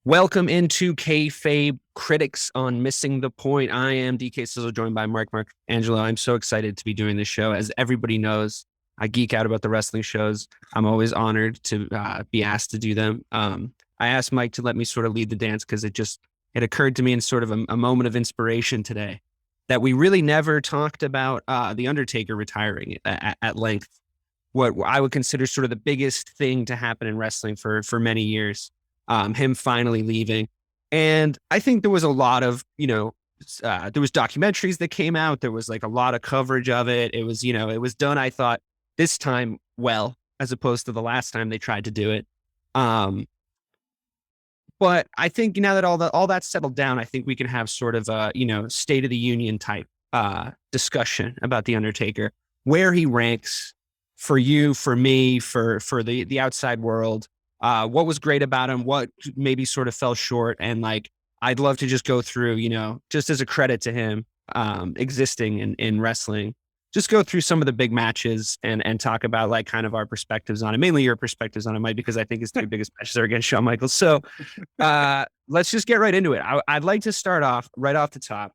Welcome into KAYFABE Critics on Missing the Point. I am DK Sizzle, joined by Marcangelo. I'm so excited to be doing this show. As everybody knows, I geek out about the wrestling shows. I'm always honored to be asked to do them. I asked Mike to let me sort of lead the dance because it occurred to me in sort of a moment of inspiration today that we really never talked about the Undertaker retiring at length. What I would consider sort of the biggest thing to happen in wrestling for many years. Him finally leaving. And I think there was a lot of, there was documentaries that came out. There was like a lot of coverage of it. It was, it was done, I thought, this time well, as opposed to the last time they tried to do it. But I think now that all that's settled down, I think we can have sort of a, state of the union type discussion about the Undertaker, where he ranks for you, for me, for the outside world. What was great about him, what maybe sort of fell short. And like, I'd love to just go through, just as a credit to him existing in wrestling, just go through some of the big matches and talk about like kind of our perspectives on it, mainly your perspectives on it, Mike, because I think his three biggest matches are against Shawn Michaels. So let's just get right into it. I'd like to start off right off the top.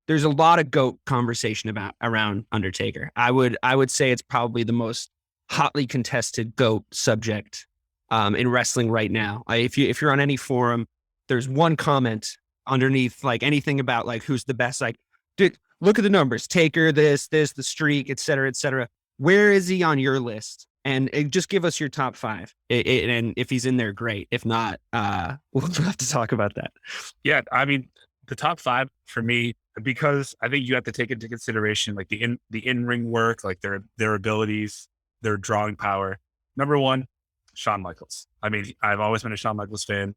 There's a lot of GOAT conversation around Undertaker. I would say it's probably the most hotly contested GOAT subject in wrestling right now. If you're on any forum, there's one comment underneath like anything about like who's the best. Like, dude, look at the numbers. Taker, this, the streak, et cetera, et cetera. Where is he on your list? And just give us your top five. And if he's in there, great. If not, we'll have to talk about that. Yeah, I mean, the top five for me, because I think you have to take into consideration like the in-ring work, like their abilities, their drawing power. Number one, Shawn Michaels. I mean, I've always been a Shawn Michaels fan.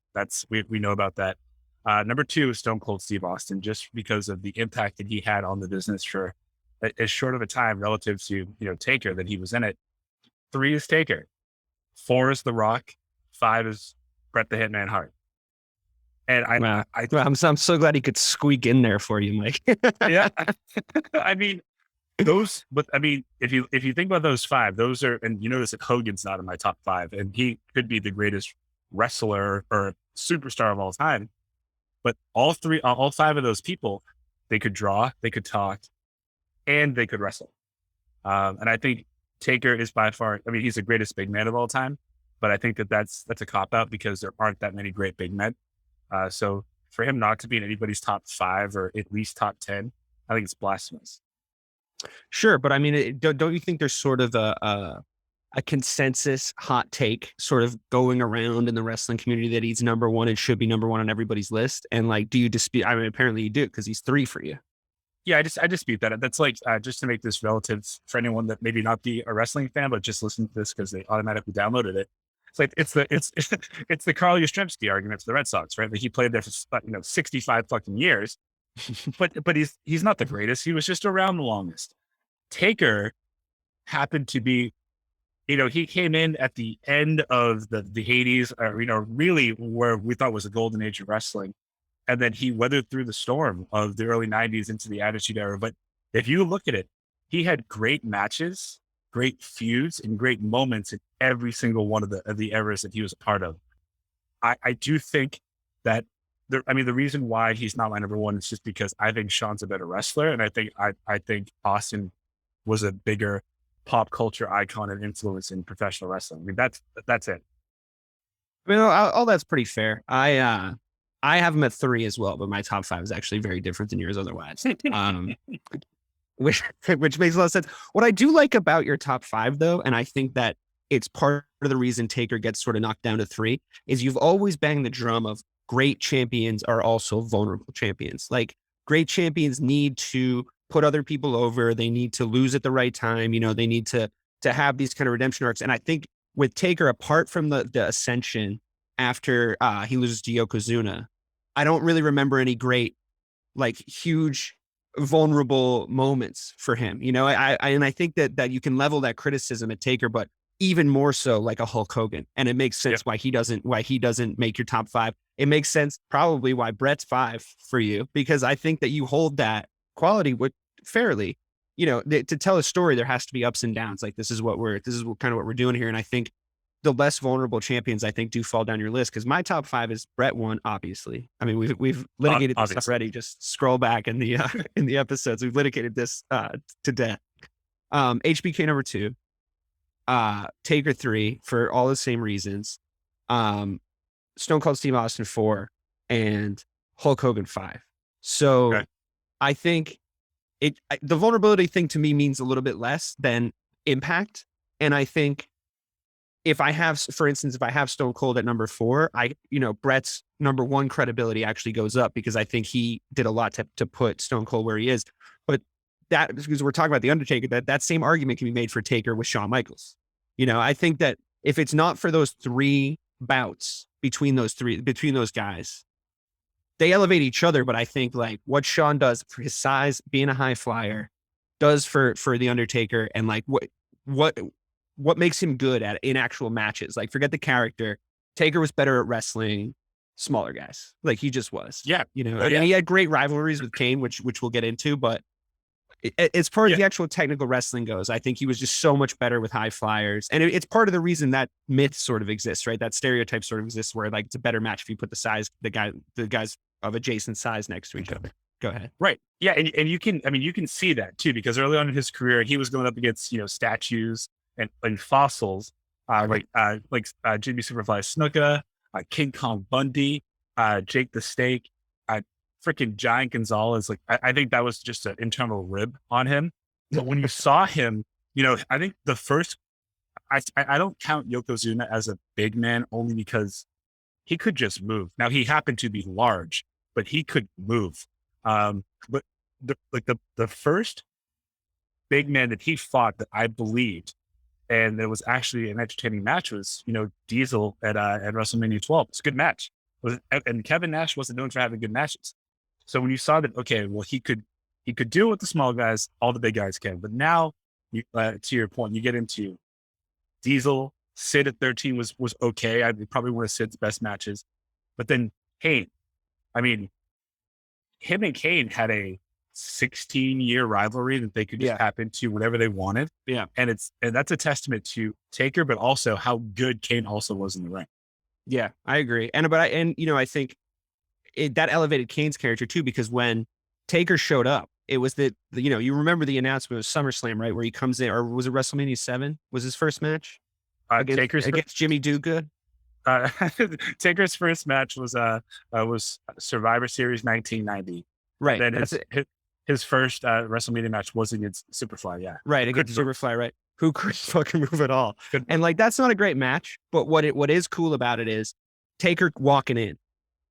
We know about that. Number two is Stone Cold Steve Austin, just because of the impact that he had on the business for as short of a time relative to Taker that he was in it. Three is Taker. Four is The Rock. Five is Bret the Hitman Hart. And I'm so glad he could squeak in there for you, Mike. Yeah, I mean, if you think about those five, those are, and you notice that Hogan's not in my top five, and he could be the greatest wrestler or superstar of all time. But all five of those people, they could draw, they could talk, and they could wrestle. And I think Taker is by far, I mean, he's the greatest big man of all time, but I think that's a cop out because there aren't that many great big men. So for him not to be in anybody's top five or at least top 10, I think it's blasphemous. Sure, but I mean, don't you think there's sort of a consensus hot take sort of going around in the wrestling community that he's number one and should be number one on everybody's list? And like, do you dispute? I mean, apparently you do because he's three for you. Yeah, I dispute that. That's like just to make this relative for anyone that maybe not be a wrestling fan, but just listen to this because they automatically downloaded it. It's like it's the Carl Yastrzemski argument for the Red Sox, right? Like he played there for 65 fucking years, but he's not the greatest. He was just around the longest. Taker happened to be, he came in at the end of the 80s, really where we thought was a golden age of wrestling. And then he weathered through the storm of the early 90s into the Attitude Era. But if you look at it, he had great matches, great feuds, and great moments in every single one of the eras that he was a part of. I do think that the reason why he's not my number one is just because I think Shawn's a better wrestler. And I think Austin was a bigger pop culture icon and influence in professional wrestling. I mean, that's it. I mean, all that's pretty fair. I have him at three as well, but my top five is actually very different than yours otherwise. Which makes a lot of sense. What I do like about your top five, though, and I think that it's part of the reason Taker gets sort of knocked down to three, is you've always banged the drum of great champions are also vulnerable champions. Like great champions need to put other people over. They need to lose at the right time. They need to have these kind of redemption arcs. And I think with Taker, apart from the ascension after he loses to Yokozuna, I don't really remember any great, like huge, vulnerable moments for him. I think that you can level that criticism at Taker, but even more so like a Hulk Hogan. And it makes sense why he doesn't make your top five. It makes sense probably why Bret's five for you, because I think that you hold that quality with fairly, to tell a story, there has to be ups and downs. Like this is kind of what we're doing here. And I think the less vulnerable champions, I think, do fall down your list. Because my top 5 is Brett 1, obviously. I mean, we've litigated this Obviously. already. Just scroll back in the in the episodes. We've litigated this to death. HBK number 2, Taker 3 for all the same reasons. Stone Cold Steve Austin 4, and Hulk Hogan 5. So Okay. I think the vulnerability thing to me means a little bit less than impact. And I think if I have, for instance, if I have Stone Cold at number 4, Brett's number 1 credibility actually goes up because I think he did a lot to put Stone Cold where he is. But that, because we're talking about the Undertaker, that same argument can be made for Taker with Shawn Michaels. I think that if it's not for those 3 bouts between those guys, they elevate each other. But I think like what Shawn does for his size, being a high flyer, does for the Undertaker, and like what makes him good in actual matches. Like, forget the character. Taker was better at wrestling smaller guys. Like, he just was. Yeah. And he had great rivalries with Kane, which we'll get into. But as far as the actual technical wrestling goes, I think he was just so much better with high flyers. And it's part of the reason that myth sort of exists, right? That stereotype sort of exists where like it's a better match if you put the guys of adjacent size next to each other. Go ahead. Right. Yeah. And you can see that too, because early on in his career, he was going up against, statues and fossils, like Jimmy Superfly Snuka, King Kong Bundy, Jake the Snake, freaking Giant Gonzalez. Like, I think that was just an internal rib on him. But when you saw him, I think the first, I don't count Yokozuna as a big man only because he could just move. Now, he happened to be large, but he could move. But the first big man that he fought that I believed, and it was actually an entertaining match, was, Diesel at WrestleMania 12. It's a good match. And Kevin Nash wasn't known for having good matches. So when you saw that, okay, well, he could deal with the small guys, all the big guys can. But now, to your point, you get into Diesel. Sid at 13 was okay. I probably one of Sid's best matches. But then Kane, I mean, him and Kane had a 16-year rivalry that they could just tap into whenever they wanted. Yeah. And that's a testament to Taker, but also how good Kane also was in the ring. Yeah, I agree. I think that elevated Kane's character too, because when Taker showed up, it was you remember the announcement was SummerSlam, right? Where he comes in, or was it WrestleMania 7? Was his first match against Jimmy Duca? Taker's first match was Survivor Series 1990. Right. And then his first WrestleMania match was against Superfly. Yeah. Right. Against Superfly. Right. Who couldn't fucking move at all. And like, that's not a great match, but what is cool about it is Taker walking in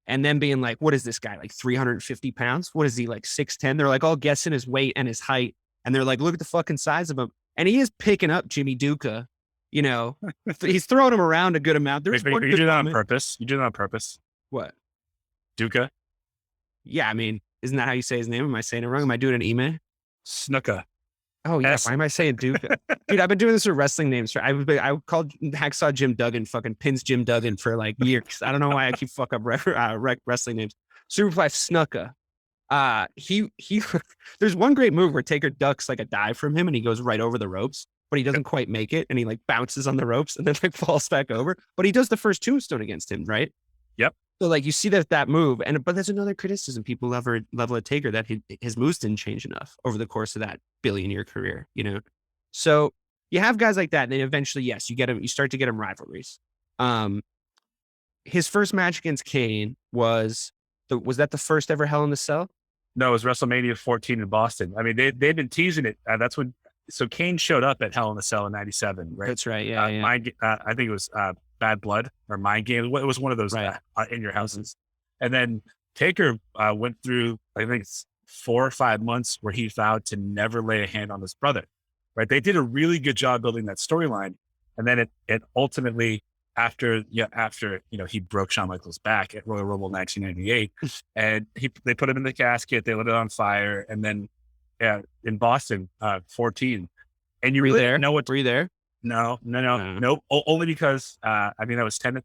and then being like, what is this guy? Like 350 pounds? What is he, like 6'10"? They're like all guessing his weight and his height. And they're like, look at the fucking size of him. And he is picking up Jimmy Duca. He's throwing him around a good amount. You do that on purpose. You do that on purpose. What? Duca? Yeah. I mean, isn't that how you say his name? Am I saying it wrong? Am I doing an email? Snuka. Oh yeah. Why am I saying Duca? Dude, I've been doing this with wrestling names. I called Hacksaw Jim Duggan fucking pins Jim Duggan for like years. I don't know why I keep fuck up wrestling names. Superfly Snuka. There's one great move where Taker ducks like a dive from him and he goes right over the ropes, but he doesn't quite make it, and he like bounces on the ropes and then like falls back over. But he does the first tombstone against him, right? Yep. So like you see that move, but there's another criticism people level at Taker, that his moves didn't change enough over the course of that billion-year career, So you have guys like that, and then eventually, yes, you start to get him rivalries. His first match against Kane was that the first ever Hell in a Cell? No, it was WrestleMania 14 in Boston. I mean, they've been teasing it. So Kane showed up at Hell in a Cell in '97, right? That's right. Yeah. I think it was Bad Blood or Mind Game. It was one of those in your houses. And then Taker went through, I think it's 4 or 5 months where he vowed to never lay a hand on his brother, right? They did a really good job building that storyline. And then it ultimately, after he broke Shawn Michaels' back at Royal Rumble 1998, and they put him in the casket, they lit it on fire, and then in Boston 14, and you really there? know what? Were you there? No. Only because I was 10.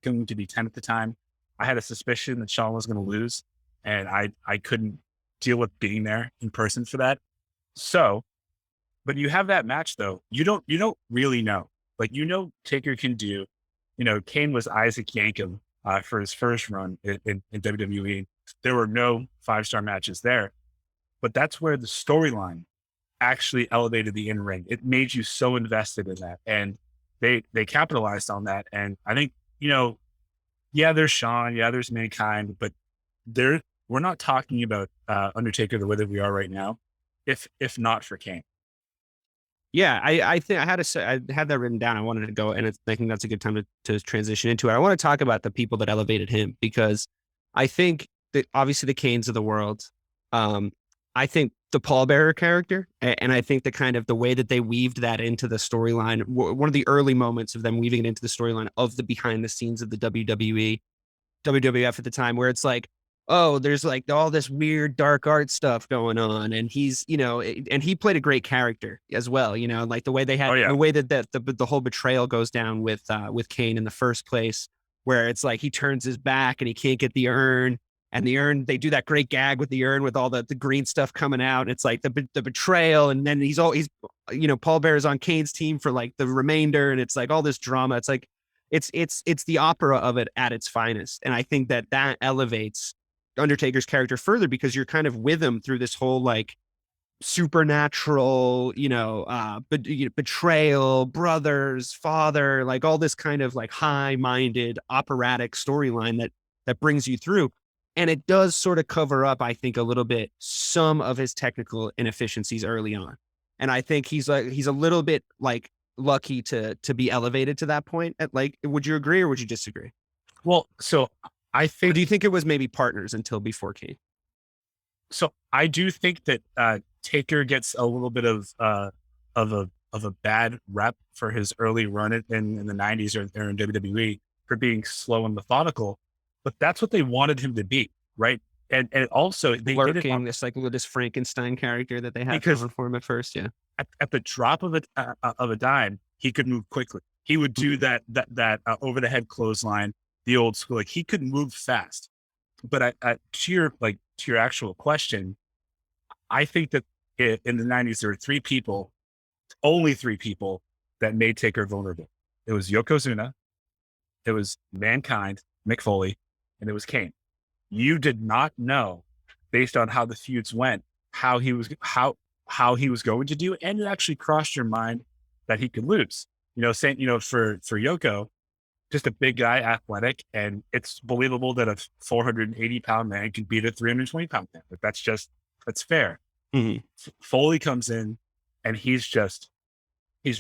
Going to be 10 at the time. I had a suspicion that Shawn was going to lose, and I couldn't deal with being there in person for that. So, but you have that match though. You don't really know. Like, Taker can do, Kane was Isaac Yankem for his first run in WWE. There were no 5-star matches there, but that's where the storyline actually elevated the in-ring. It made you so invested in that. And they capitalized on that. And I think, yeah, there's Shawn, yeah, there's Mankind, but we're not talking about Undertaker the way that we are right now, if not for Kane. Yeah, I think I had to say, I had that written down. I wanted to go, and I think that's a good time to transition into it. I want to talk about the people that elevated him, because I think that obviously the Canes of the world, I think the pallbearer character, and I think the kind of the way that they weaved that into the storyline, one of the early moments of them weaving it into the storyline of the behind the scenes of the WWE, WWF at the time, where it's like, oh, there's like all this weird dark art stuff going on, and he's, and he played a great character as well, like the way they had, Oh yeah. the way that the whole betrayal goes down with Kane in the first place, where it's like he turns his back and he can't get the urn, and the urn, they do that great gag with the urn with all the green stuff coming out. It's like the betrayal, and then he's Paul Bear's on Kane's team for like the remainder, and it's like all this drama. It's like it's the opera of it at its finest, and I think that elevates Undertaker's character further, because you're kind of with him through this whole like supernatural, betrayal, brothers, father, like all this kind of like high-minded operatic storyline that brings you through. And it does sort of cover up, I think, a little bit some of his technical inefficiencies early on. And I think he's a little bit like lucky to be elevated to that point. Would you agree or would you disagree? Well, so I Or think do you think it was maybe partners until before Kane? so. I do think that Taker gets a little bit of a bad rep for his early run in the '90s or in WWE for being slow and methodical, but that's what they wanted him to be, right? And also they did it Lurking, this Frankenstein character that they had because going for him at first, yeah. at the drop of a dime, he could move quickly. He would do that over the head clothesline, the old school. Like, he could move fast. But to your actual question, I think that in the '90s there were only three people that made Taker vulnerable. It was Yokozuna, it was Mankind, Mick Foley, and it was Kane. You did not know, based on how the feuds went, how he was going to do, and it actually crossed your mind that he could lose. Saying, for Yoko, just a big guy, athletic, and it's believable that a 480-pound man can beat a 320-pound man. But that's fair. Mm-hmm. Foley comes in, and he's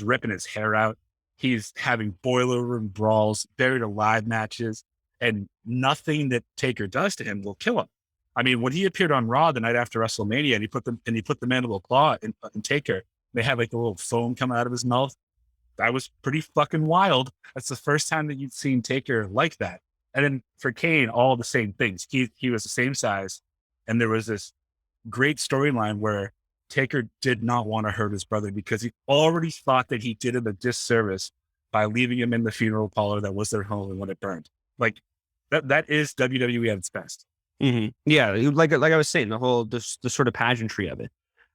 ripping his hair out. He's having boiler room brawls, buried alive matches, and nothing that Taker does to him will kill him. I mean, when he appeared on Raw the night after WrestleMania, and he put the mandible claw in Taker, they had like the little foam coming out of his mouth. That was pretty fucking wild. That's the first time that you've seen Taker like that. And then for Kane, all the same things. He was the same size, and there was this great storyline where Taker did not want to hurt his brother because he already thought that he did him a disservice by leaving him in the funeral parlor that was their home and when it burned. Like that is WWE at its best. Mm-hmm. Yeah, like I was saying, the sort of pageantry of it.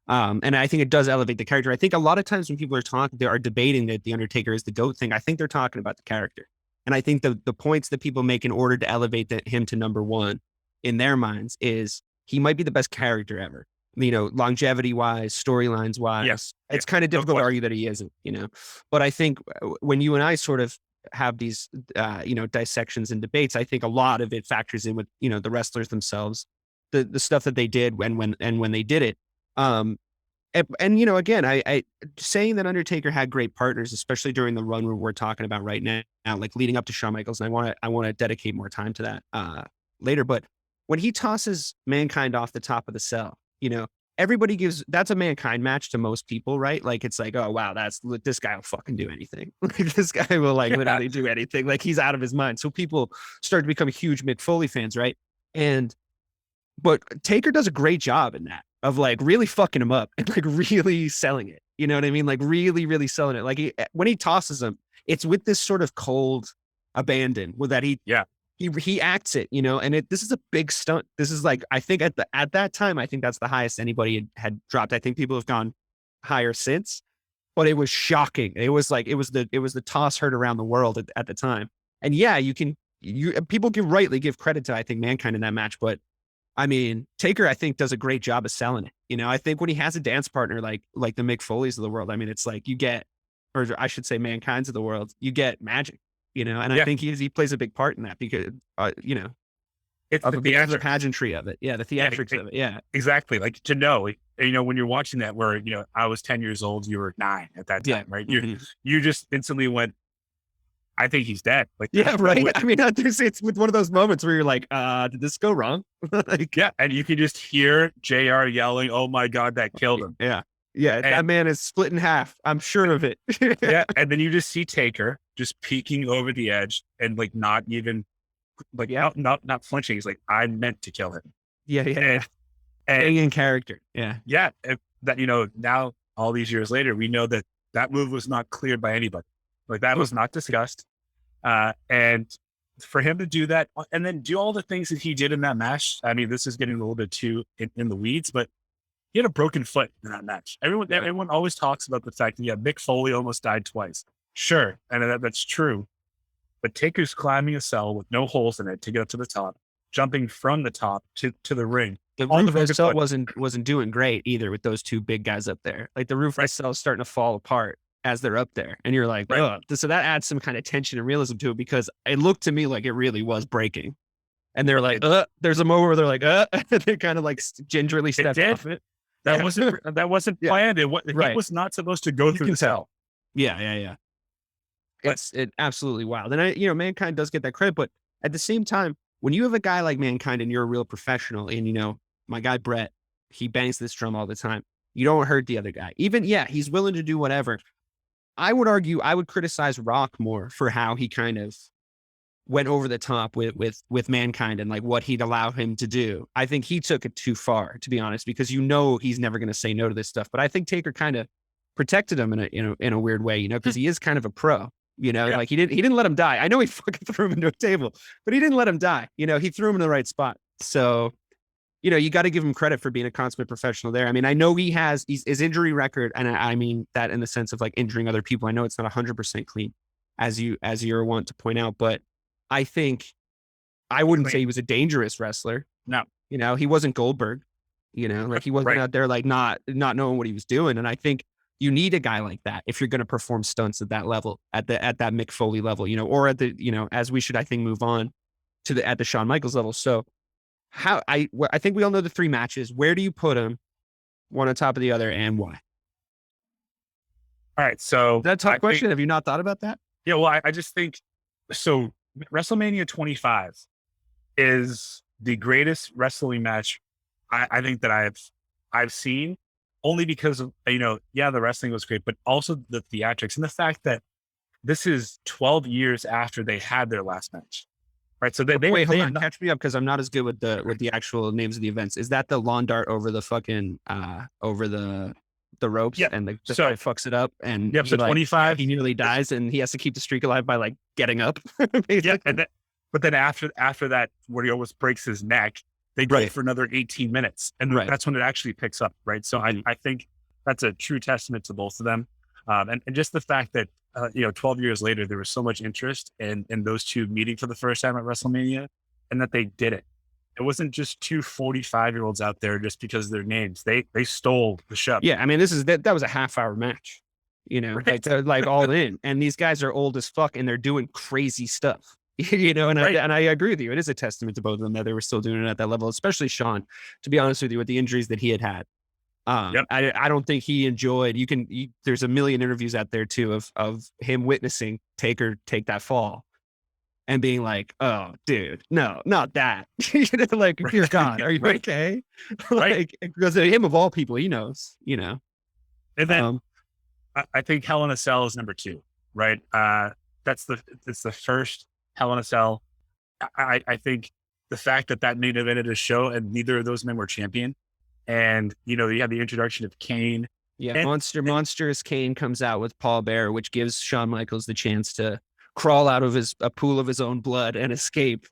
And I think it does elevate the character. I think a lot of times when people are talking, they are debating that the Undertaker is the GOAT thing. I think they're talking about the character. And I think the points that people make in order to elevate him to number one in their minds is he might be the best character ever. Longevity wise, storylines wise, Yes. it's kind of difficult to argue that he isn't, but I think when you and I sort of have these, dissections and debates, I think a lot of it factors in with, the wrestlers themselves, the stuff that they did when they did it. Again, I saying that Undertaker had great partners, especially during the run we're talking about right now, like leading up to Shawn Michaels, and I want to dedicate more time to that later. But when he tosses Mankind off the top of the cell, everybody that's a Mankind match to most people, right? Like, it's like, oh wow, this guy will fucking do anything. Like, this guy will literally do anything. Like, he's out of his mind. So people start to become huge Mick Foley fans, right? But Taker does a great job in that, of like really fucking him up and like really selling it. You know what I mean? Like really, really selling it. Like, when he tosses him, it's with this sort of cold abandon with that he acts it, and this is a big stunt. This is like, I think at that time, I think that's the highest anybody had dropped. I think people have gone higher since, but it was shocking. It was like, it was the toss heard around the world at the time. And yeah, people can rightly give credit to, I think, Mankind in that match, but I mean, Taker, I think, does a great job of selling it. I think when he has a dance partner like the Mick Foleys of the world, I mean, it's like you get, or I should say Mankind's of the world, you get magic, and I think he plays a big part in that because, It's of the pageantry of it. Yeah, the theatrics of it. Yeah. Exactly. Like to know, when you're watching that where, I was 10 years old, you were 9 at that time, right? You just instantly went, I think he's dead. Like, yeah, right. I mean, it's with one of those moments where you're like, did this go wrong? Like, yeah. And you can just hear JR yelling, oh my God, that killed him. Yeah. Yeah. And that man is split in half. I'm sure of it. Yeah. And then you just see Taker just peeking over the edge and like not even like, not flinching. He's like, I meant to kill him. Yeah. Yeah. And in character. Yeah. Yeah. That, now all these years later, we know that move was not cleared by anybody. Like that was not discussed. And for him to do that and then do all the things that he did in that match. I mean, this is getting a little bit too in the weeds, but he had a broken foot in that match. Everyone always talks about the fact that Mick Foley almost died twice. Sure. And that's true. But Taker's climbing a cell with no holes in it to get up to the top, jumping from the top to the ring. The roof of the cell wasn't doing great either with those two big guys up there. Like the roof of the cell is starting to fall apart as they're up there. And you're like, oh, so that adds some kind of tension and realism to it because it looked to me like it really was breaking. And they're like, there's a moment where they're like, they kind of like gingerly stepped off it. That wasn't planned. He was not supposed to go through the cell. Yeah. It's absolutely wild. And Mankind does get that credit, but at the same time, when you have a guy like Mankind and you're a real professional and, my guy, Brett, he bangs this drum all the time. You don't hurt the other guy. Even, he's willing to do whatever. I would argue, I would criticize Rock more for how he kind of went over the top with Mankind and like what he'd allow him to do. I think he took it too far, to be honest, because he's never going to say no to this stuff. But I think Taker kind of protected him in a weird way, because he is kind of a pro. Like he didn't let him die. I know he fucking threw him into a table, but he didn't let him die. He threw him in the right spot. So, you got to give him credit for being a consummate professional there. I mean, I know his injury record, and I mean that in the sense of like injuring other people. I know it's not 100% clean, as you're want to point out, but I think I wouldn't say he was a dangerous wrestler. No, he wasn't Goldberg. Like he wasn't out there like not knowing what he was doing. And I think you need a guy like that if you're going to perform stunts at that level, at that Mick Foley level, or at the as we should, I think, move on to at the Shawn Michaels level. So I think we all know the 3 matches. Where do you put them, one on top of the other, and why? All right, so that's a tough question. Have you not thought about that? Yeah, well, I just think so. WrestleMania 25 is the greatest wrestling match I think that I've seen, only because of the wrestling was great, but also the theatrics and the fact that this is 12 years after they had their last match. Right. So wait, hold on, catch me up because I'm not as good with the actual names of the events. Is that the lawn dart over the fucking over the ropes? Yeah. And the guy fucks it up and so 25 he nearly dies and he has to keep the streak alive by like getting up. Yeah. But then after that, where he almost breaks his neck, they go for another 18 minutes. And that's when it actually picks up. Right. So I think that's a true testament to both of them. And just the fact that 12 years later, there was so much interest in those two meeting for the first time at WrestleMania, and that they did it. It wasn't just two 45-year-olds out there just because of their names. They stole the show. Yeah, I mean, that was a half-hour match. Like they're like all in, and these guys are old as fuck, and they're doing crazy stuff. And I agree with you. It is a testament to both of them that they were still doing it at that level, especially Shawn. To be honest with you, with the injuries that he had. I don't think he enjoyed. There's a million interviews out there too of him witnessing Taker take that fall and being like, "Oh, dude, no, not that." Like, dear God, are you okay? Like, because of him of all people, he knows. And then I think Hell in a Cell is number 2, right? It's the first Hell in a Cell. I think the fact that main evented a show and neither of those men were champion. And, you have the introduction of Kane. Yeah. And Monstrous Kane comes out with Paul Bearer, which gives Shawn Michaels the chance to crawl out of a pool of his own blood and escape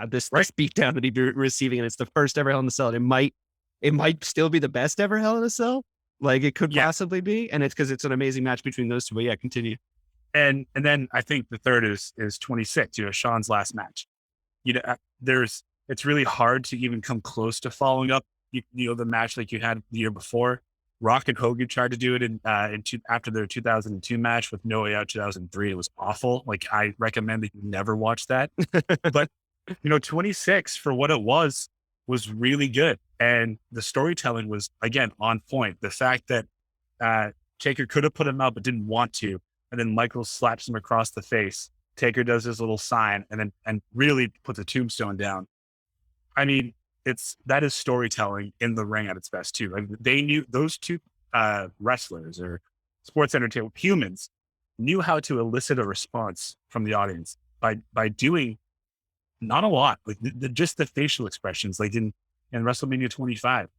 this beatdown that he'd be receiving. And it's the first ever Hell in a Cell. And it might still be the best ever Hell in a Cell. like it could Yeah. possibly be, and it's because it's an amazing match between those two. But yeah, continue. And then I think the third is 26, Shawn's last match. It's really hard to even come close to following up, the match like you had the year before. Rock and Hogan tried to do it after their 2002 match with No Way Out 2003. It was awful. Like, I recommend that you never watch that. But 26 for what it was really good. And the storytelling was, again, on point. The fact that Taker could have put him out, but didn't want to. And then Michaels slaps him across the face. Taker does his little sign and really puts a tombstone down. I mean, that is storytelling in the ring at its best too. Like, they knew, those two wrestlers or sports entertainment humans knew how to elicit a response from the audience by doing not a lot, like just the facial expressions. Like in WrestleMania 25,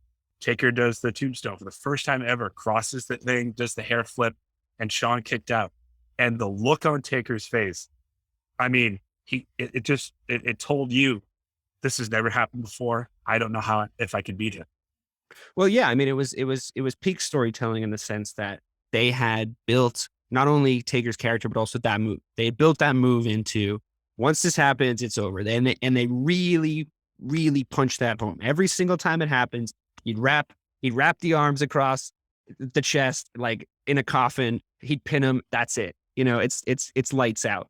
Taker does the tombstone for the first time ever, crosses the thing, does the hair flip, and Shawn kicked out. And the look on Taker's face, I mean, it told you, this has never happened before. I don't know if I could beat him. Well, yeah, I mean, it was peak storytelling in the sense that they had built not only Taker's character but also that move. They had built that move into, once this happens, it's over. And they really, really punched that home. Every single time it happens, he'd wrap the arms across the chest like in a coffin. He'd pin him. That's it. It's lights out.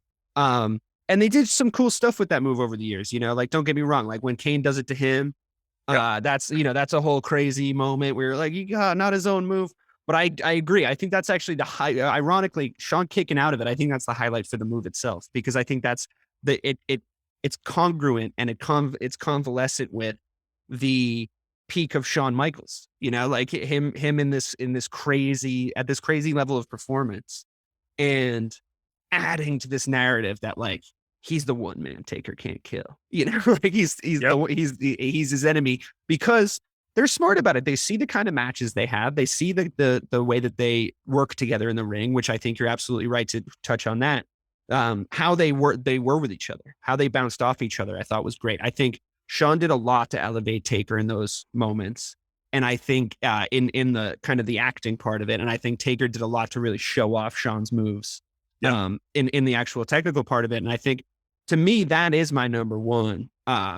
And they did some cool stuff with that move over the years. Like, don't get me wrong. Like when Kane does it to him, that's a whole crazy moment where like, you got not his own move. But I agree. I think that's actually ironically, Shawn kicking out of it, I think that's the highlight for the move itself, because I think that's it's congruent and it's convalescent with the peak of Shawn Michaels, like him in this crazy level of performance, and adding to this narrative that like he's the one man Taker can't kill, like he's his enemy, because they're smart about it. They see the kind of matches they have. They see the way that they work together in the ring, which I think you're absolutely right to touch on that. How they were with each other, how they bounced off each other, I thought was great. I think Shawn did a lot to elevate Taker in those moments. And I think in the kind of the acting part of it, and I think Taker did a lot to really show off Shawn's moves in the actual technical part of it. And I think, to me, that is my number one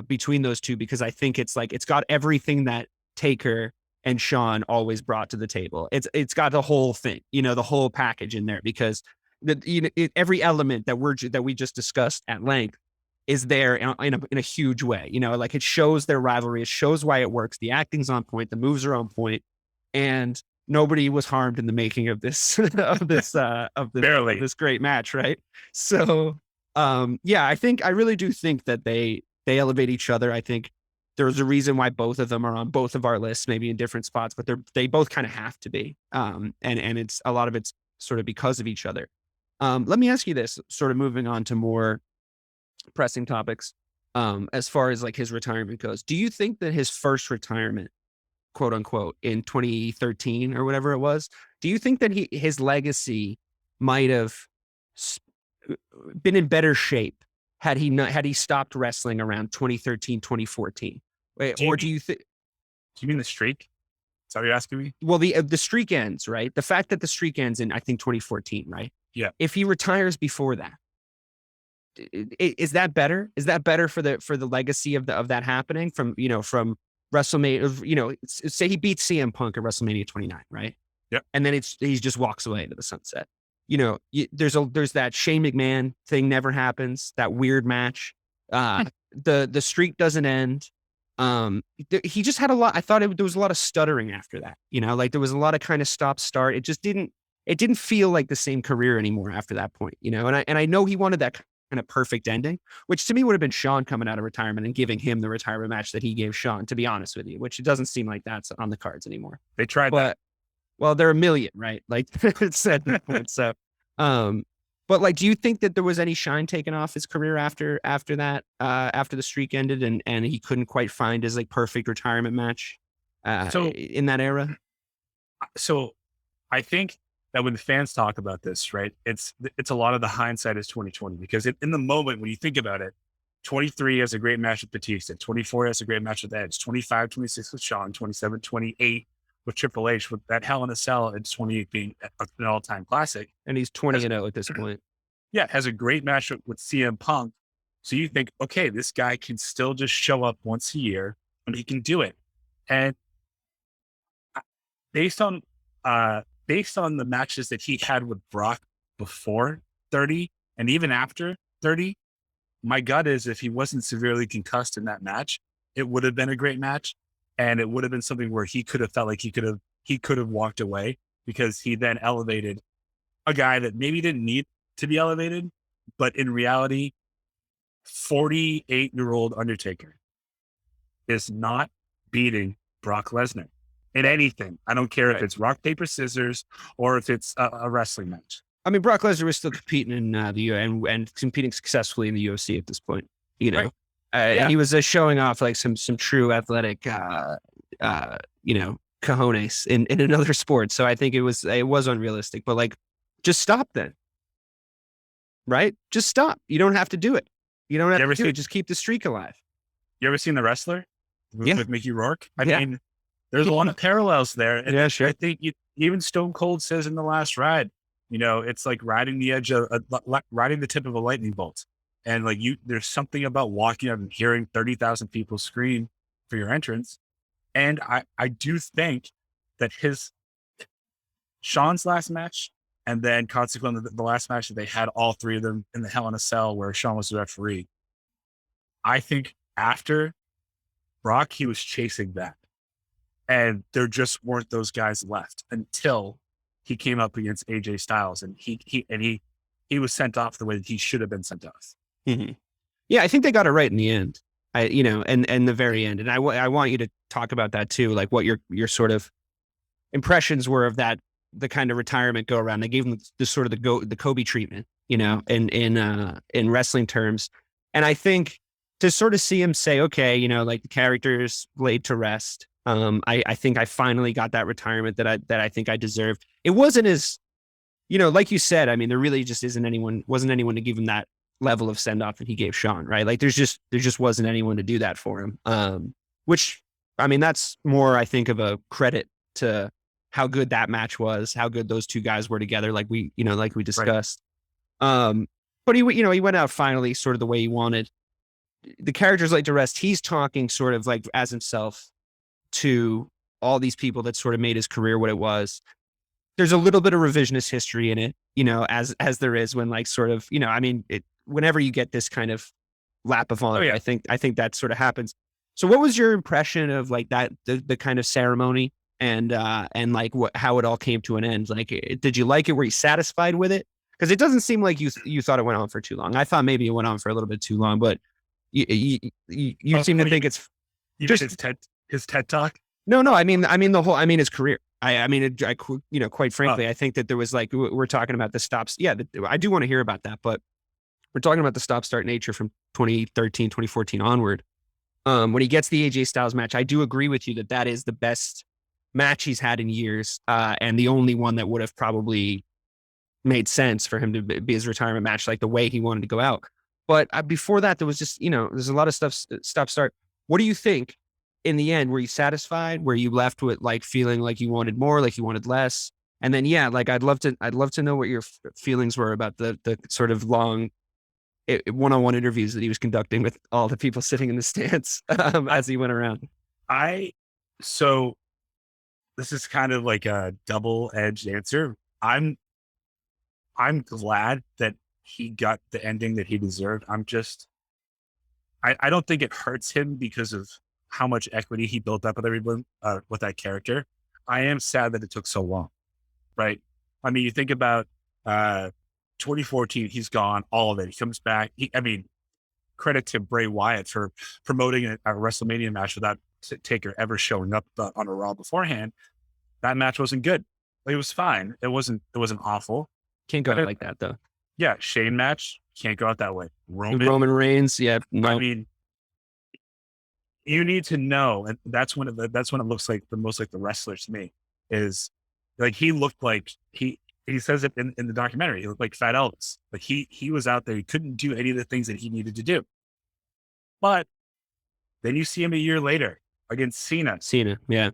between those two, because I think it's like, it's got everything that Taker and Shawn always brought to the table. It's got the whole thing, the whole package in there, because every element that we just discussed at length is there in a huge way. Like, it shows their rivalry. It shows why it works. The acting's on point. The moves are on point, and nobody was harmed in the making of this Barely. of this great match, right? So, I really do think that they elevate each other. I think there's a reason why both of them are on both of our lists, maybe in different spots, but they both kind of have to be. And it's a lot of it's sort of because of each other. Let me ask you this, sort of moving on to more pressing topics. As far as like his retirement goes, do you think that his first retirement, quote unquote, in 2013 or whatever it was, do you think that his legacy might have been in better shape had he stopped wrestling around 2013, 2014? Do you mean the streak? Is that what you're asking me? Well, the streak ends, right? The fact that the streak ends in, I think, 2014, right? Yeah. If he retires before that, is that better? Is that better for the legacy of that happening from WrestleMania? Say he beats CM Punk at WrestleMania 29, right? Yeah. And then he just walks away into the sunset. There's that Shane McMahon thing never happens. That weird match. The streak doesn't end. He just had a lot. I thought there was a lot of stuttering after that. Like there was a lot of kind of stop start. It just didn't feel like the same career anymore after that point. And I know he wanted that kind of perfect ending, which to me would have been Shawn coming out of retirement and giving him the retirement match that he gave Shawn, to be honest with you, which it doesn't seem like that's on the cards anymore. They tried that. Well, they're a million, right? Like it's at that point. So, but like, do you think that there was any shine taken off his career after that, after the streak ended and he couldn't quite find his like perfect retirement match in that era? So I think that when the fans talk about this, right, it's a lot of the hindsight is 2020, because in the moment, when you think about it, 23 has a great match with Batista, 24 has a great match with Edge, 25, 26 with Shawn, 27, 28 with Triple H, with that Hell in a Cell in 28 being an all-time classic. And he's 20-0 at this point. Yeah, has a great match with CM Punk. So you think, okay, this guy can still just show up once a year and he can do it. And based on the matches that he had with Brock before 30 and even after 30, my gut is if he wasn't severely concussed in that match, it would have been a great match. And it would have been something where he could have felt like he could have walked away, because he then elevated a guy that maybe didn't need to be elevated, but in reality, 48-year-old Undertaker is not beating Brock Lesnar in anything. I don't care if it's rock, paper, scissors, or if it's a wrestling match. I mean, Brock Lesnar was still competing in the and competing successfully in the UFC at this point. You know, he was showing off like some true athletic, cojones in another sport. So I think it was unrealistic. But like, just stop then, right? Just stop. You don't have to do it. You don't have to do it. Just keep the streak alive. You ever seen The Wrestler with Mickey Rourke? I mean, there's a lot of parallels there. And yeah, sure. I think even Stone Cold says in The Last Ride, it's like riding the edge of riding the tip of a lightning bolt. And like there's something about walking up and hearing 30,000 people scream for your entrance. And I do think that Shawn's last match, and then consequently the last match that they had all three of them in the Hell in a Cell where Shawn was the referee, I think after Brock, he was chasing that. And there just weren't those guys left until he came up against AJ Styles, and he was sent off the way that he should have been sent off. Mm-hmm. Yeah, I think they got it right in the end. And the very end. And I want you to talk about that too, like what your sort of impressions were of that, the kind of retirement go around. They gave him the sort of the Kobe treatment, in wrestling terms. And I think to sort of see him say, okay, like the character's laid to rest. I think I finally got that retirement that I think I deserved. It wasn't as, like you said, I mean, there really just wasn't anyone to give him that level of send off that he gave Shawn, right? Like there just wasn't anyone to do that for him. Which, I mean, that's more, I think, of a credit to how good that match was, how good those two guys were together. Like we discussed. Right. But he went out finally sort of the way he wanted. The character's laid to rest. He's talking sort of like as himself to all these people that sort of made his career what it was. There's a little bit of revisionist history in it, as there is when like sort of, whenever you get this kind of lap of honor, I think that sort of happens. So what was your impression of like that, the kind of ceremony and like how it all came to an end? Like, did you like it? Were you satisfied with it? Because it doesn't seem like you thought it went on for too long. I thought maybe it went on for a little bit too long, but you seem to think it's just his TED talk. No, I mean his career. Quite frankly, I think that there was like, we're talking about the stops. Yeah, I do want to hear about that, but we're talking about the stop-start nature from 2013, 2014 onward. When he gets the AJ Styles match, I do agree with you that is the best match he's had in years, and the only one that would have probably made sense for him to be his retirement match, like the way he wanted to go out. But before that, there was just, there's a lot of stuff, stop-start. What do you think? In the end, were you satisfied? Were you left with like feeling like you wanted more, like you wanted less? And then, like, I'd love to know what your feelings were about the sort of long one-on-one interviews that he was conducting with all the people sitting in the stands as he went around. So this is kind of like a double-edged answer. I'm glad that he got the ending that he deserved. I don't think it hurts him because of how much equity he built up with everyone, with that character. I am sad that it took so long, right? I mean, you think about 2014, he's gone, all of it. He comes back. Credit to Bray Wyatt for promoting a WrestleMania match without Taker ever showing up on a Raw beforehand. That match wasn't good. It was fine. It wasn't awful. Can't go out like that though. Yeah, Shane match, can't go out that way. Roman Reigns, yeah. No. I mean, you need to know, and that's when it looks like the most like the wrestler to me, is like he looked like he says it in the documentary. He looked like Fat Elvis. Like he was out there. He couldn't do any of the things that he needed to do. But then you see him a year later against Cena. Yeah.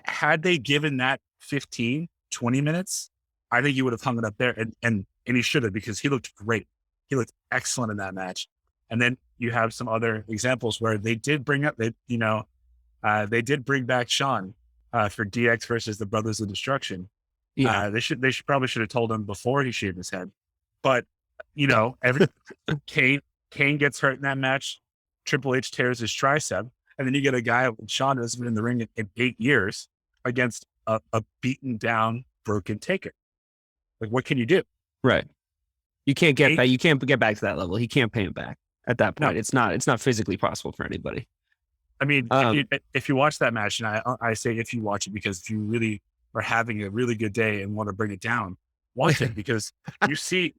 Had they given that 15, 20 minutes, I think he would have hung it up there, and he should have, because he looked great. He looked excellent in that match. And then you have some other examples where they did bring up, they did bring back Shawn for DX versus the Brothers of Destruction. Yeah. They should probably should have told him before he shaved his head. But Kane gets hurt in that match. Triple H tears his tricep, and then you get a guy like Shawn who's been in the ring in 8 years against a beaten down, broken Taker. Like, what can you do? Right. You can't get back. You can't get back to that level. He can't pay him back at that point. No. It's not physically possible for anybody. I mean, if you watch that match, and I say if you watch it, because if you really are having a really good day and want to bring it down, watch it, because you see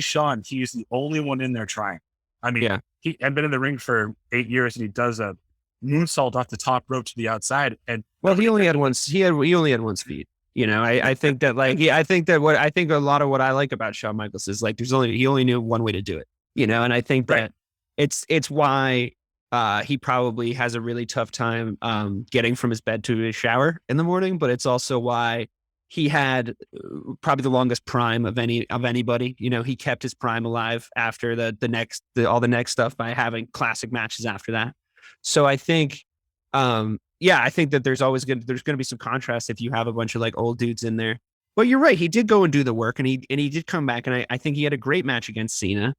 Shawn, he's the only one in there trying. I mean, I've been in the ring for 8 years, and he does a moonsault off the top rope to the outside. And he only had one speed. I think that I think a lot of what I like about Shawn Michaels is like he only knew one way to do it. And I think that it's why he probably has a really tough time getting from his bed to his shower in the morning, but it's also why he had probably the longest prime of anybody. He kept his prime alive after all the next stuff by having classic matches after that. So I think, I think that there's going to be some contrast if you have a bunch of like old dudes in there. But you're right, he did go and do the work, and he did come back, and I think he had a great match against Cena.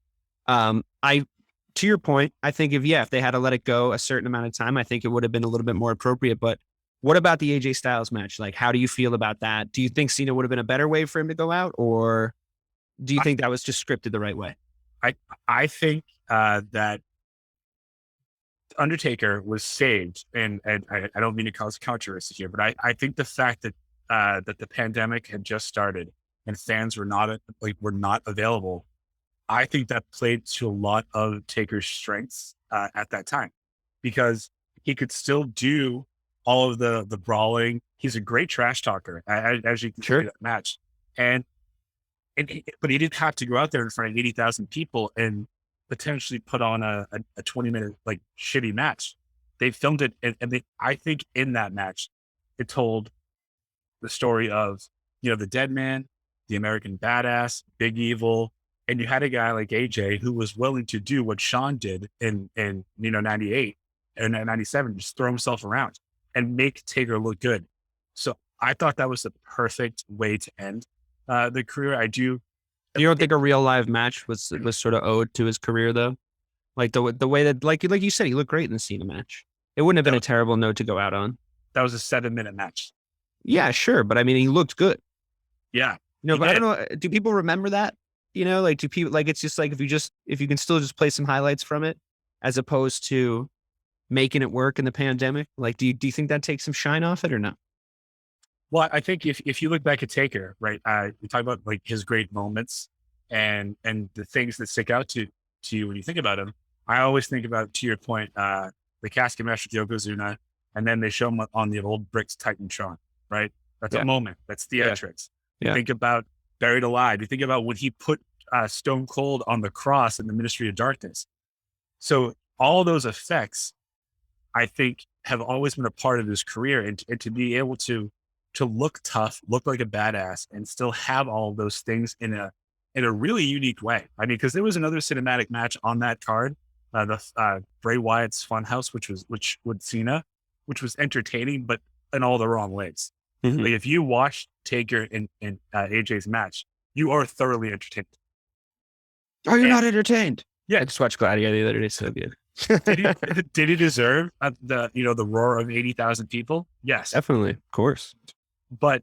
To your point, I think if they had to let it go a certain amount of time, I think it would have been a little bit more appropriate. But what about the AJ Styles match? Like, how do you feel about that? Do you think Cena would have been a better way for him to go out, or do you think that was just scripted the right way? I think that Undertaker was saved, and I don't mean to cause controversy here, but I think the fact that that the pandemic had just started and fans were not available, I think that played to a lot of Taker's strengths at that time, because he could still do all of the brawling. He's a great trash talker, as you can see that match, but he didn't have to go out there in front of 80,000 people and potentially put on a 20-minute like shitty match. They filmed it, and I think in that match, it told the story of the Dead Man, the American Badass, Big Evil, and you had a guy like AJ who was willing to do what Shawn did in 98 and 97, just throw himself around and make Taker look good. So I thought that was the perfect way to end the career. You don't think a real live match was sort of owed to his career, though? Like the way that, like you said, he looked great in the Cena match. It wouldn't have been a terrible note to go out on. That was a 7-minute match. Yeah, sure, but I mean, he looked good. Yeah, but I don't know. Do people remember that? Do people it's just like if you can still just play some highlights from it, as opposed to making it work in the pandemic. Like, do you think that takes some shine off it or not? Well, I think if you look back at Taker, right, we talk about like his great moments and the things that stick out to you when you think about him. I always think about, to your point, the casket match with Yokozuna, and then they show him on the old bricks Titantron, right? That's a moment. That's theatrics. You think about Buried Alive. You think about when he put Stone Cold on the cross in the Ministry of Darkness. So all those effects, I think, have always been a part of his career, and to be able to look tough, look like a badass, and still have all of those things in a really unique way. I mean, because there was another cinematic match on that card, the Bray Wyatt's Funhouse, which with Cena, which was entertaining, but in all the wrong ways. Mm-hmm. Like, if you watch Taker in AJ's match, you are thoroughly entertained. Oh, you're not entertained? Yeah, I just watched Gladiator the other day. So good. Did he deserve the roar of 80,000 people? Yes, definitely, of course. But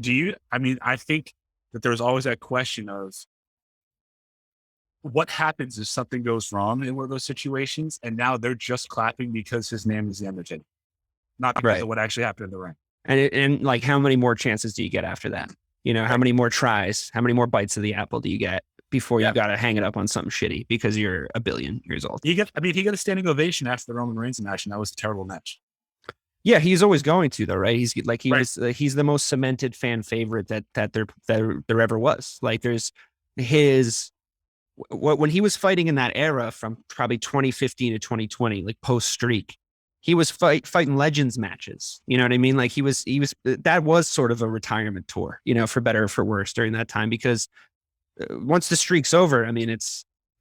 I think that there's always that question of what happens if something goes wrong in one of those situations, and now they're just clapping because his name is the Undertaker, not because of what actually happened in the ring. And like, how many more chances do you get after that? How many more tries, how many more bites of the apple do you get before you got to hang it up on something shitty because you're a billion years old? He got a standing ovation after the Roman Reigns match, and that was a terrible match. Yeah, he's always going to, though, right? He's the most cemented fan favorite that there ever was. Like, there's when he was fighting in that era from probably 2015 to 2020, like post streak, he was fighting legends matches. You know what I mean? Like that was sort of a retirement tour, for better or for worse during that time, because once the streak's over, I mean,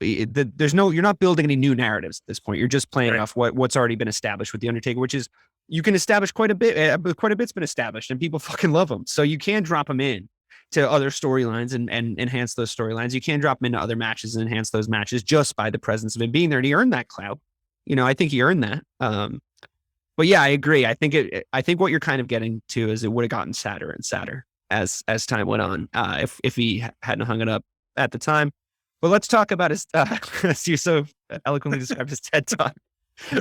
you're not building any new narratives at this point. You're just playing off what's already been established with the Undertaker, which is you can establish quite a bit. Quite a bit's been established, and people fucking love him. So you can drop him in to other storylines and enhance those storylines. You can drop him into other matches and enhance those matches just by the presence of him being there. And he earned that clout. I think he earned that. But yeah, I agree. I think what you're kind of getting to is it would have gotten sadder and sadder as time went on, if he hadn't hung it up at the time. But let's talk about his, as you so eloquently described, his TED Talk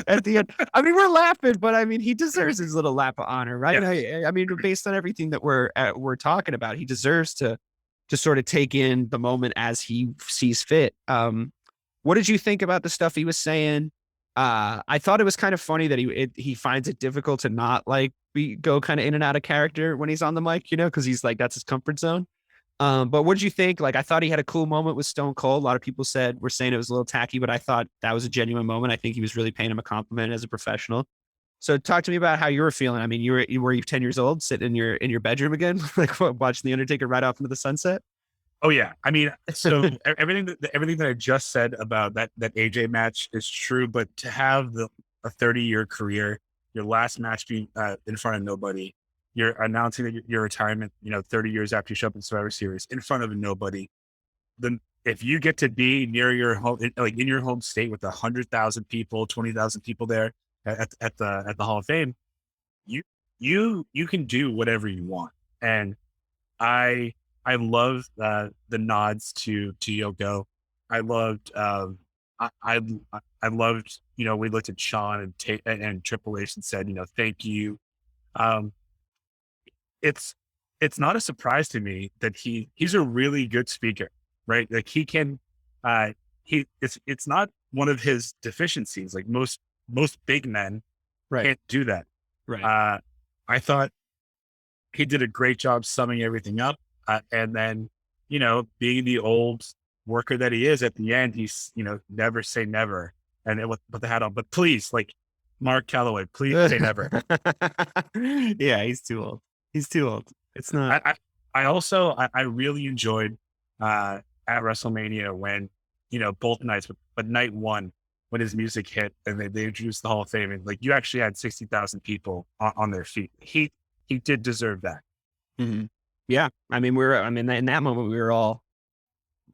at the end. I mean, we're laughing, but I mean, he deserves his little lap of honor, right? Yeah. I mean, based on everything that we're talking about, he deserves to sort of take in the moment as he sees fit. What did you think about the stuff he was saying? I thought it was kind of funny that he finds it difficult to not like go kind of in and out of character when he's on the mic, because he's like, that's his comfort zone. But what did you think? Like, I thought he had a cool moment with Stone Cold. A lot of people were saying it was a little tacky, but I thought that was a genuine moment. I think he was really paying him a compliment as a professional. So talk to me about how you were feeling. I mean, were you 10 years old sitting in your bedroom again, like watching the Undertaker ride off into the sunset? Oh yeah. I mean, so everything that I just said about that AJ match is true, but to have a 30-year career, your last match being in front of nobody, you're announcing your retirement, 30 years after you show up in Survivor Series in front of nobody. Then if you get to be near your home, like in your home state with 100,000 people, 20,000 people there at the Hall of Fame, you can do whatever you want. And I love the nods to Yoko. I loved I loved, we looked at Shawn and Triple H and said, thank you. It's not a surprise to me that he's a really good speaker, right? Like he can, it's not one of his deficiencies. Like most big men can't do that. Right. I thought he did a great job summing everything up. And then, being the old worker that he is at the end, he's, never say never. And it put the hat on, but please, like Mark Calloway, please say never. Yeah, he's too old. He's too old. It's not. I really enjoyed at WrestleMania when, both nights, but night one, when his music hit and they introduced the Hall of Fame, and like you actually had 60,000 people on their feet. He did deserve that. Mm-hmm. Yeah. I mean, in that moment, we were all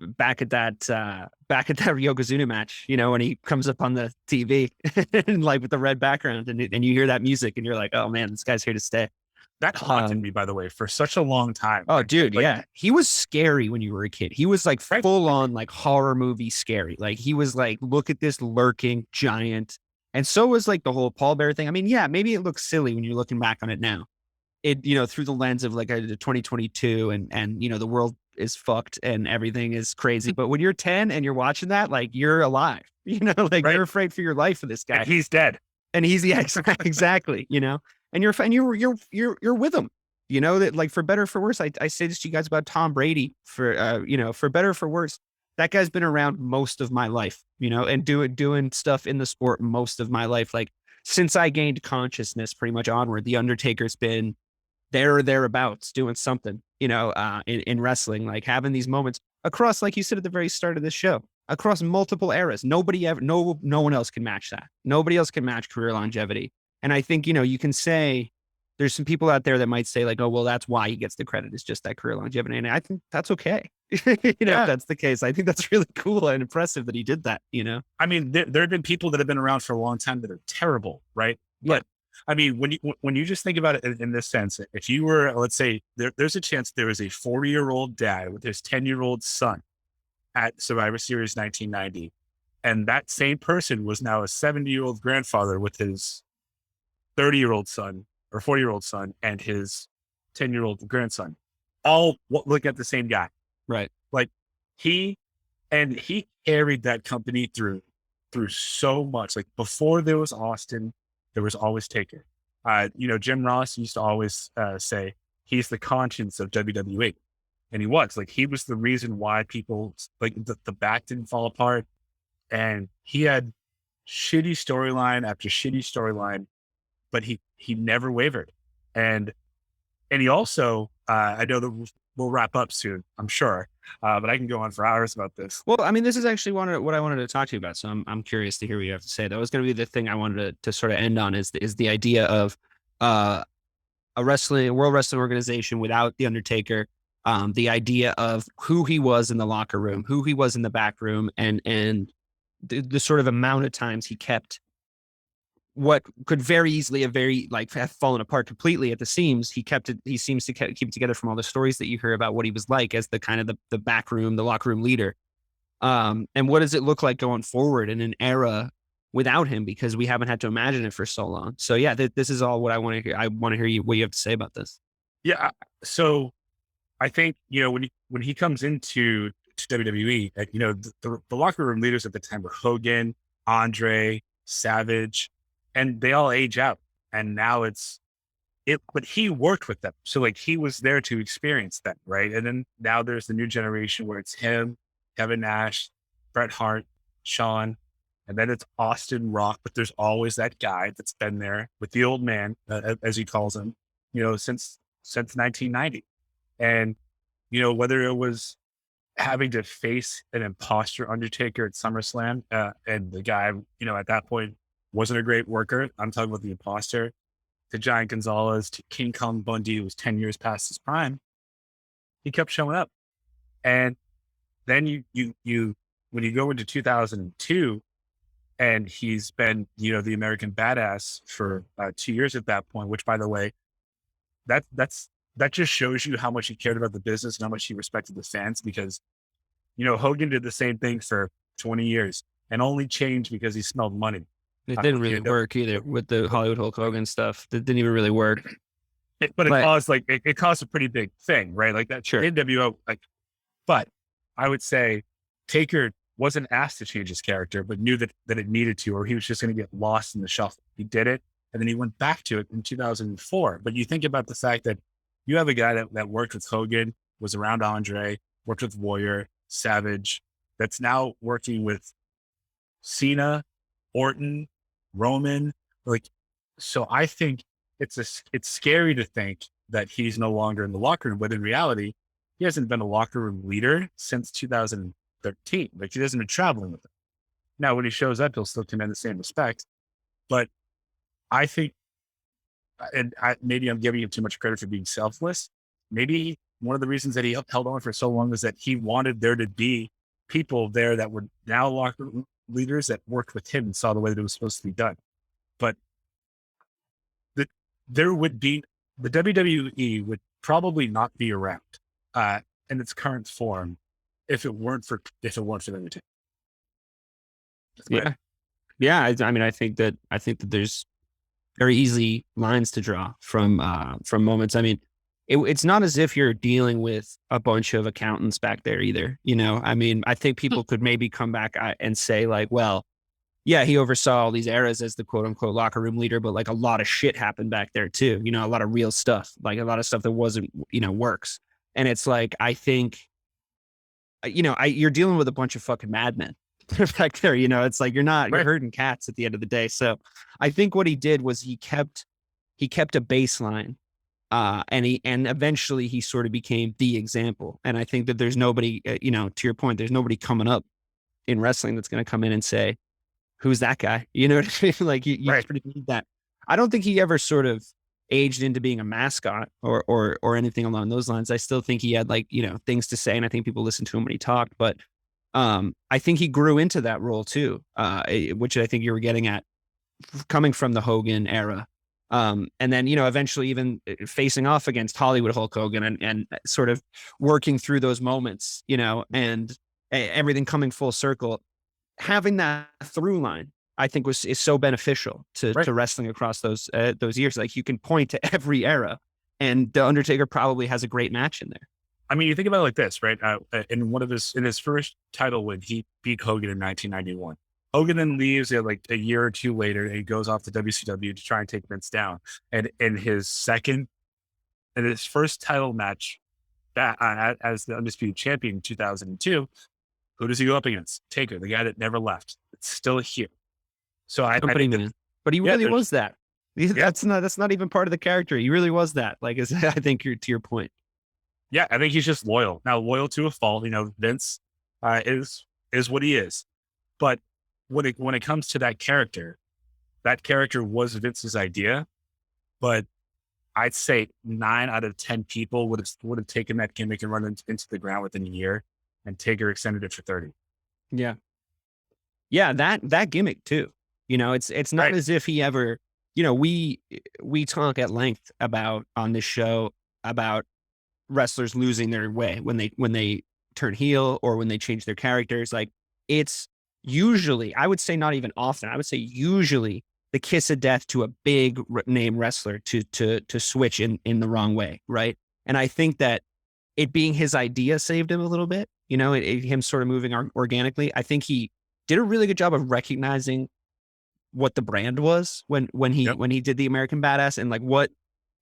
back at that Yokozuna match, when he comes up on the TV and like with the red background and you hear that music and you're like, oh man, this guy's here to stay. That haunted me, by the way, for such a long time. Oh, dude, yeah. He was scary when you were a kid. He was like full on like horror movie scary. Like he was like, look at this lurking giant. And so was like the whole Paul Bear thing. I mean, yeah, maybe it looks silly when you're looking back on it now. It, through the lens of like 2022 and the world is fucked and everything is crazy. But when you're 10 and you're watching that, like you're alive, you're afraid for your life for this guy. And he's dead. And he's, yeah, exactly, and you're with him, that like for better or for worse, I say this to you guys about Tom Brady for better or for worse, that guy's been around most of my life, and doing stuff in the sport most of my life. Like since I gained consciousness pretty much onward, the Undertaker's been there or thereabouts doing something, in wrestling, like having these moments across, like you said at the very start of this show, across multiple eras. No one else can match that. Nobody else can match career longevity. And I think, you can say there's some people out there that might say like, oh, well, that's why he gets the credit, is just that career longevity. And I think that's okay. If that's the case. I think that's really cool and impressive that he did that, I mean, there have been people that have been around for a long time that are terrible, right? Yeah. But I mean, when you just think about it in this sense, if you were, let's say there's a chance there was a 40-year-old dad with his 10-year-old son at Survivor Series 1990, and that same person was now a 70-year-old grandfather with his 30-year-old son or 40-year-old son and his 10-year-old grandson, all look at the same guy. Right. Like he carried that company through so much. Like before there was Austin, there was always Taker. Jim Ross used to always say he's the conscience of WWE. And he was the reason why people like the back didn't fall apart. And he had shitty storyline after shitty storyline but he never wavered. And he also, I know that we'll wrap up soon, I'm sure, but I can go on for hours about this. Well, I mean, this is actually what I wanted to talk to you about. So I'm curious to hear what you have to say. That was going to be the thing I wanted to sort of end on is the idea of uh, a world wrestling organization without the Undertaker. The idea of who he was in the locker room, who he was in the back room, and the sort of amount of times he kept what could very easily have fallen apart completely at the seams. He seems to keep it together from all the stories that you hear about what he was like as the kind of the back room, the locker room leader. And what does it look like going forward in an era without him? Because we haven't had to imagine it for so long. So yeah, this is all what I want to hear. I want to hear what you have to say about this. Yeah. So I think, when he comes into WWE, the locker room leaders at the time were Hogan, Andre, Savage, and they all age out. And now but he worked with them. So like he was there to experience that. Right. And then now there's the new generation where it's him, Kevin Nash, Bret Hart, Shawn, and then it's Austin Rock. But there's always that guy that's been there with the old man, as he calls him, since 1990. And, whether it was having to face an imposter Undertaker at SummerSlam, and the guy, at that point wasn't a great worker. I'm talking about the imposter, to Giant Gonzalez, to King Kong Bundy, who was 10 years past his prime. He kept showing up. And then when you go into 2002 and he's been, the American Badass for 2 years at that point, which by the way, that just shows you how much he cared about the business and how much he respected the fans, because, Hogan did the same thing for 20 years and only changed because he smelled money. It didn't really work either with the Hollywood Hulk Hogan stuff. That didn't even really work. But it caused a pretty big thing, right? Like that. Sure. NWO, but I would say Taker wasn't asked to change his character, but knew that it needed to, or he was just going to get lost in the shuffle. He did it. And then he went back to it in 2004. But you think about the fact that you have a guy that worked with Hogan, was around Andre, worked with Warrior, Savage, that's now working with Cena, Orton, Roman. So I think it's scary to think that he's no longer in the locker room, but in reality, he hasn't been a locker room leader since 2013. He hasn't been traveling with them. Now, when he shows up, he'll still command the same respect. But I think, maybe I'm giving him too much credit for being selfless. Maybe one of the reasons that he held on for so long was that he wanted there to be people there that were now locker room leaders that worked with him and saw the way that it was supposed to be done. But the WWE would probably not be around in its current form if it weren't for them. Yeah. I mean, I think that there's very easy lines to draw from moments. I mean, it's not as if you're dealing with a bunch of accountants back there either. I mean, I think people could maybe come back and say like, well, yeah, he oversaw all these eras as the quote unquote locker room leader, but like a lot of shit happened back there too. A lot of real stuff, like a lot of stuff that wasn't, works. And it's like, I think, you're dealing with a bunch of fucking madmen back there. It's like, you're herding cats at the end of the day. So I think what he did was he kept a baseline. And eventually he sort of became the example. And I think that there's nobody, to your point, there's nobody coming up in wrestling that's going to come in and say, who's that guy? You know what I mean? Like you sort of need that. I don't think he ever sort of aged into being a mascot or anything along those lines. I still think he had things to say, and I think people listened to him when he talked, but I think he grew into that role too, which I think you were getting at coming from the Hogan era. And then, eventually even facing off against Hollywood Hulk Hogan and sort of working through those moments, and everything coming full circle, having that through line, I think is so beneficial to wrestling across those years. Like you can point to every era, and the Undertaker probably has a great match in there. I mean, you think about it like this, right? In his first title win, he beat Hogan in 1991. Hogan then leaves like a year or two later, and he goes off to WCW to try and take Vince down. And in his first title match as the undisputed champion in 2002, who does he go up against? Taker, the guy that never left. It's still here. So But he really was that. That's not even part of the character. He really was that. Like, I think you're to your point. Yeah, I think he's just loyal. Now, loyal to a fault. You know, Vince is what he is. But when it comes to that character was Vince's idea. But I'd say 9 out of 10 people would have taken that gimmick and run into the ground within a year, and Taker extended it for 30. Yeah. Yeah, that gimmick too. You know, it's not Right. as if he ever, you know, we talk at length about on this show about wrestlers losing their way when they turn heel or when they change their characters. Like, it's usually, I would say not even often, I would say usually the kiss of death to a big name wrestler to switch in the wrong way, right? And I think that it being his idea saved him a little bit, you know, him sort of moving organically. I think he did a really good job of recognizing what the brand was when he did the American Badass, and like what,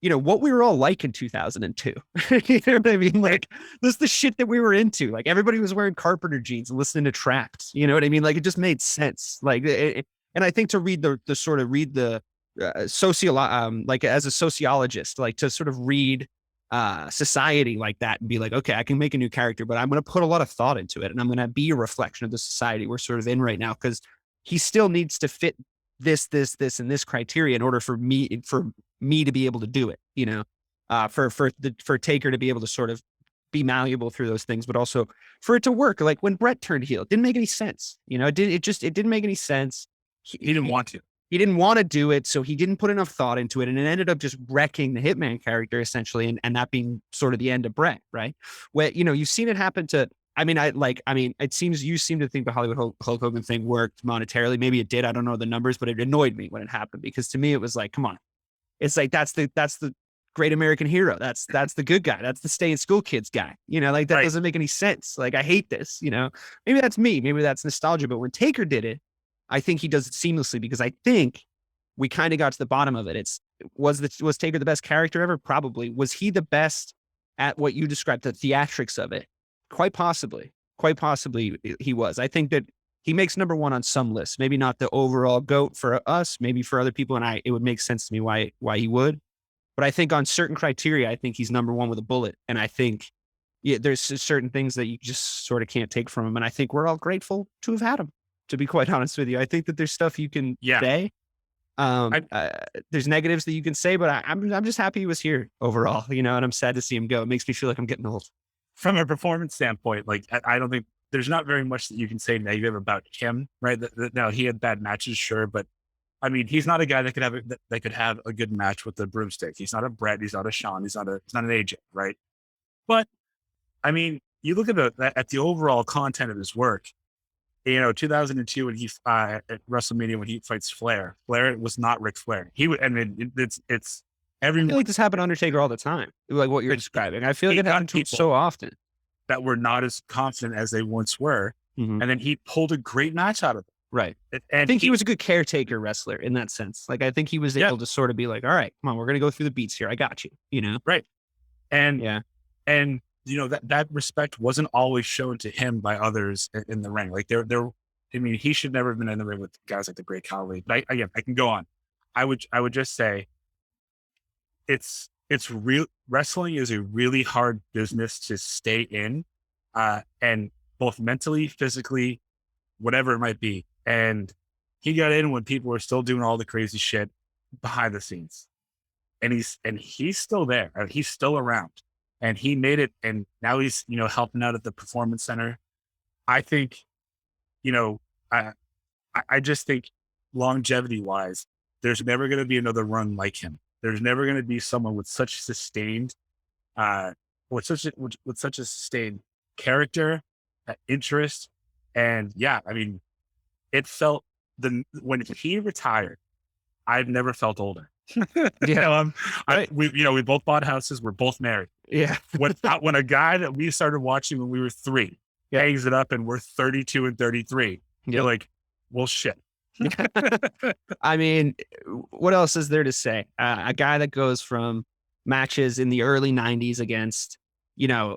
you know, what we were all like in 2002. You know what I mean? Like, this is the shit that we were into. Like, everybody was wearing carpenter jeans and listening to tracks. You know what I mean? Like, it just made sense. Like, and I think to read the like as a sociologist, like to sort of read society like that and be like, okay, I can make a new character, but I'm going to put a lot of thought into it, and I'm going to be a reflection of the society we're sort of in right now, because he still needs to fit this, and this criteria in order for me to be able to do it, you know, for Taker to be able to sort of be malleable through those things, but also for it to work. Like, when Brett turned heel, it didn't make any sense. You know, it didn't make any sense. He didn't want to. He didn't want to do it, so he didn't put enough thought into it, and it ended up just wrecking the Hitman character essentially, and that being sort of the end of Brett, right? Where, you know, you've seen it happen to. I mean, it seems you seem to think the Hollywood Hulk Hogan thing worked monetarily. Maybe it did. I don't know the numbers, but it annoyed me when it happened, because to me it was like, come on, it's like that's the great American hero. That's the good guy. That's the stay in school kids guy. You know, like, that doesn't make any sense. Like, I hate this. You know, maybe that's me. Maybe that's nostalgia. But when Taker did it, I think he does it seamlessly, because I think we kind of got to the bottom of it. Was Taker the best character ever? Probably. Was he the best at what you described, the theatrics of it? Quite possibly he was. I think that he makes number one on some lists, maybe not the overall GOAT for us, maybe for other people. And it would make sense to me why he would, but I think on certain criteria, I think he's number one with a bullet. And I think, yeah, there's certain things that you just sort of can't take from him. And I think we're all grateful to have had him, to be quite honest with you. I think that there's stuff you can say. There's negatives that you can say, but I'm just happy he was here overall, you know, and I'm sad to see him go. It makes me feel like I'm getting old. From a performance standpoint, like, I don't think there's not very much that you can say negative about him, right? Now, he had bad matches, sure, but I mean, he's not a guy that could have a good match with the broomstick. He's not a Brett. He's not a Shawn. He's not an AJ, right? But I mean, you look at the overall content of his work. You know, 2002 when he at WrestleMania when he fights Flair. Flair was not Ric Flair. He would, I mean, it's every. I feel like this happened to Undertaker all the time, like what you're describing. I feel like it happened to him so often. That were not as confident as they once were, and then he pulled a great match out of it. Right. And I think he was a good caretaker wrestler in that sense. Like, I think he was able to sort of be like, all right, come on, we're going to go through the beats here. I got you, you know? Right. And, yeah. And, you know, that respect wasn't always shown to him by others in the ring. Like, I mean, he should never have been in the ring with guys like the Great Khali. But I can go on. I would just say it's real. Wrestling is a really hard business to stay in, and both mentally, physically, whatever it might be. And he got in when people were still doing all the crazy shit behind the scenes, and he's still there. He's still around, and he made it. And now he's, you know, helping out at the Performance Center. I think, you know, I just think longevity wise, there's never going to be another run like him. There's never going to be someone with such sustained, with such a sustained character, interest, and yeah, I mean, it felt when he retired, I've never felt older. Yeah, we both bought houses. We're both married. Yeah, when a guy that we started watching when we were 3 hangs it up and we're 32 and 33, you're like, well, shit. I mean, what else is there to say? A guy that goes from matches in the early 90s against, you know,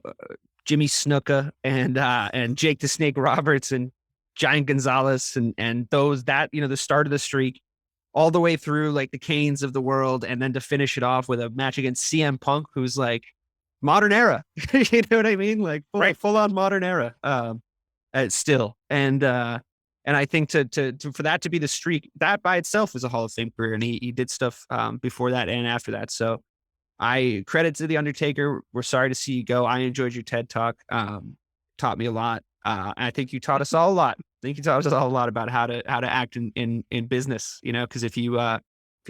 Jimmy Snuka and Jake the Snake Roberts and Giant Gonzalez and those that, you know, the start of the streak, all the way through like the Canes of the world, and then to finish it off with a match against CM Punk, who's like modern era. You know what I mean? Like full on modern era. Still, and I think to for that to be the streak, that by itself was a Hall of Fame career, and he did stuff before that and after that. So I credit to the Undertaker. We're sorry to see you go. I enjoyed your TED talk. Taught me a lot. I think you taught us all a lot. I think you taught us all a lot about how to act in business. You know, because if you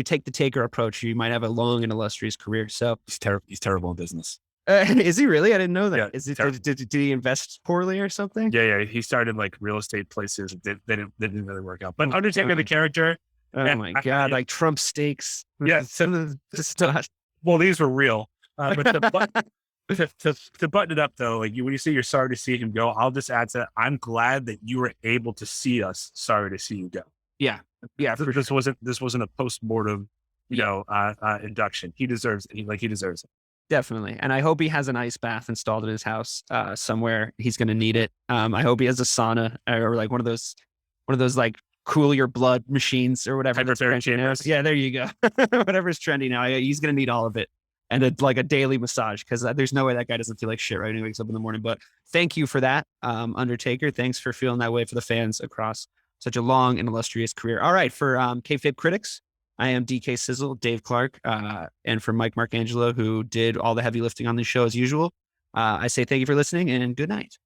take the Taker approach, you might have a long and illustrious career. So He's terrible in business. Is he really? I didn't know that. Yeah, Is it? Did he invest poorly or something? Yeah. He started like real estate places. They didn't really work out. But Undertaker, the character. Oh my God! Like Trump steaks. Yeah. Well, these were real. But to button it up though, like when you say you're sorry to see him go, I'll just add to that. I'm glad that you were able to see us. Sorry to see you go. Yeah. This wasn't a post-mortem, induction. He deserves it. He deserves it. Definitely. And I hope he has an ice bath installed in his house somewhere. He's going to need it. I hope he has a sauna or like one of those like cool your blood machines or whatever. Yeah, there you go. Whatever's trendy now. He's going to need all of it. And like a daily massage, because there's no way that guy doesn't feel like shit right when he wakes up in the morning. But thank you for that, Undertaker. Thanks for feeling that way for the fans across such a long and illustrious career. All right. For KAYFABE Critics, I am DK Sizzle, Dave Clarke, and for Mike Marcangelo, who did all the heavy lifting on the show as usual, I say thank you for listening and good night.